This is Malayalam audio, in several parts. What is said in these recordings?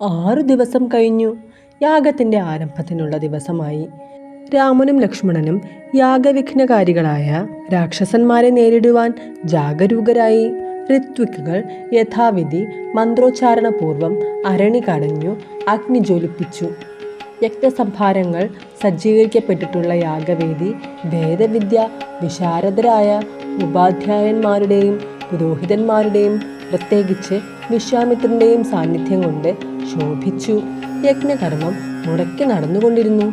6 ദിവസം കഴിഞ്ഞു. യാഗത്തിൻ്റെ ആരംഭത്തിനുള്ള ദിവസമായി. രാമനും ലക്ഷ്മണനും യാഗവിഘ്നകാരികളായ രാക്ഷസന്മാരെ നേരിടുവാൻ ജാഗരൂകരായി. ഋത്വിക്കുകൾ യഥാവിധി മന്ത്രോച്ചാരണപൂർവം അരണി കടഞ്ഞു അഗ്നി ജ്വലിപ്പിച്ചു. യജ്ഞസംഭാരങ്ങൾ സജ്ജീകരിക്കപ്പെട്ടിട്ടുള്ള യാഗവേദി വേദവിദ്യ വിശാരദരായ ഉപാധ്യായന്മാരുടെയും പുരോഹിതന്മാരുടെയും പ്രത്യേകിച്ച് വിശ്വാമിത്രൻ്റെയും സാന്നിധ്യം കൊണ്ട് ശോഭിച്ചു. യജ്ഞകർമ്മം മുടക്കി നടന്നുകൊണ്ടിരുന്നു.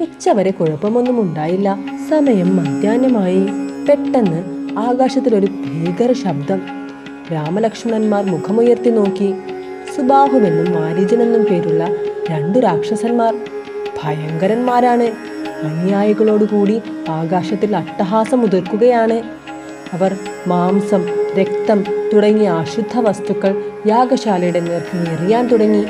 ഉച്ചവരെ കുഴപ്പമൊന്നും ഉണ്ടായില്ല. സമയം മധ്യാഹ്നമായി. പെട്ടെന്ന് ആകാശത്തിലൊരു ഭീകര ശബ്ദം. രാമലക്ഷ്മണന്മാർ മുഖമുയർത്തി നോക്കി. സുബാഹുവെന്നും മാരീചനെന്നും പേരുള്ള 2 രാക്ഷസന്മാർ. ഭയങ്കരന്മാരാണ്. അനുയായികളോടുകൂടി ആകാശത്തിൽ അട്ടഹാസം ഉതിർക്കുകയാണ്. അവർ മാംസം, രക്തം തുടങ്ങിയ അശുദ്ധ വസ്തുക്കൾ യാഗശാലയുടെ നേർക്ക് എറിയാൻ തുടങ്ങി.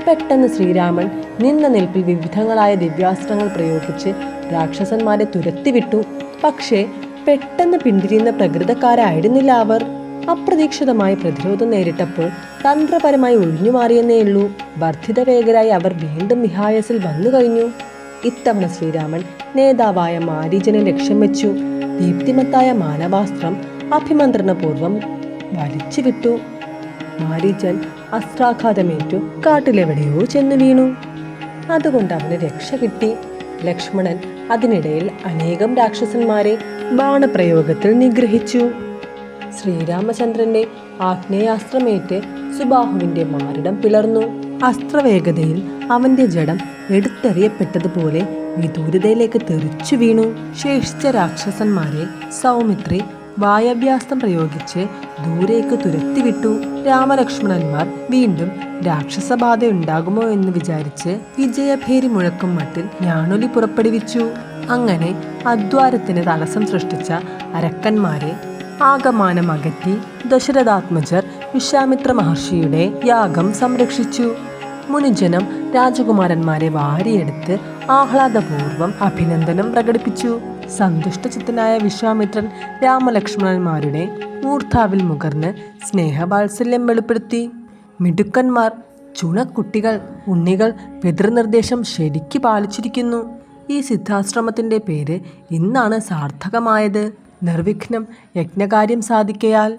പെട്ടെന്ന് ശ്രീരാമൻ നിന്ന നിൽപ്പിൽ വിവിധങ്ങളായ ദിവ്യാസ്ത്രങ്ങൾ പ്രയോഗിച്ച് രാക്ഷസന്മാരെ തുരത്തിവിട്ടു. പക്ഷേ പെട്ടെന്ന് പിന്തിരിയുന്ന പ്രകൃതക്കാരായിരുന്നില്ല അവർ. അപ്രതീക്ഷിതമായി പ്രതിരോധം നേരിട്ടപ്പോൾ തന്ത്രപരമായി ഒഴിഞ്ഞുമാറിയെന്നേയുള്ളൂ. വർദ്ധിതവേഗരായി അവർ വീണ്ടും വിഹായസിൽ വന്നു കഴിഞ്ഞു. ഇത്തവണ ശ്രീരാമൻ നേതാവായ മാരീചനെ ലക്ഷ്യം വെച്ചു. ദീപ്തിമത്തായ മാനവാസ്ത്രം അഭിമന്ത്രണപൂർവം വലിച്ചു വിട്ടു. മാരീചൻ അസ്ത്രാഘാതമേറ്റു കാട്ടിലെവിടെയോ ചെന്നു വീണു. അതുകൊണ്ട് അവന് രക്ഷ കിട്ടി. ലക്ഷ്മണൻ അതിനിടയിൽ അനേകം രാക്ഷസന്മാരെ ബാണപ്രയോഗത്തിൽ നിഗ്രഹിച്ചു. ശ്രീരാമചന്ദ്രന്റെ ആഗ്നേയാസ്ത്രമേറ്റ് സുബാഹുവിന്റെ മാറിടം പിളർന്നു. അസ്ത്രവേഗതയിൽ അവന്റെ ജഡം എടുത്തെറിയപ്പെട്ടതുപോലെ വിദൂരതയിലേക്ക് തെറിച്ചു വീണു. ശേഷിച്ച രാക്ഷസന്മാരെ സൗമിത്രി വായവ്യാസ്ത്രം പ്രയോഗിച്ച് ദൂരേക്ക് തുരത്തിവിട്ടു. രാമലക്ഷ്മണന്മാർ വീണ്ടും രാക്ഷസബാധയുണ്ടാകുമോ എന്ന് വിചാരിച്ച് വിജയഭേരി മുഴക്കും മട്ടിൽ ഞാണൊലി പുറപ്പെടുവിച്ചു. അങ്ങനെ അദ്വാരത്തിന് തടസ്സം സൃഷ്ടിച്ച അരക്കന്മാരെ ആകമാനം അകറ്റി ദശരഥാത്മജർ വിശ്വാമിത്ര മഹർഷിയുടെ യാഗം സംരക്ഷിച്ചു. മുനിജനം രാജകുമാരന്മാരെ വാരിയെടുത്ത് ആഹ്ലാദപൂർവം അഭിനന്ദനം പ്രകടിപ്പിച്ചു. സന്തുഷ്ടചിത്തനായ വിശ്വാമിത്രൻ രാമലക്ഷ്മണന്മാരുടെ മൂർധാവിൽ മുകർന്ന് സ്നേഹവാത്സല്യം വെളിപ്പെടുത്തി. മിടുക്കന്മാർ, ചുണക്കുട്ടികൾ, ഉണ്ണികൾ പിതൃനിർദ്ദേശം ശരിക്ക് പാലിച്ചിരിക്കുന്നു. ഈ സിദ്ധാശ്രമത്തിൻ്റെ പേര് ഇന്നാണ് സാർത്ഥകമായത്. നിർവിഘ്നം യജ്ഞകാര്യം സാധിക്കയാൽ.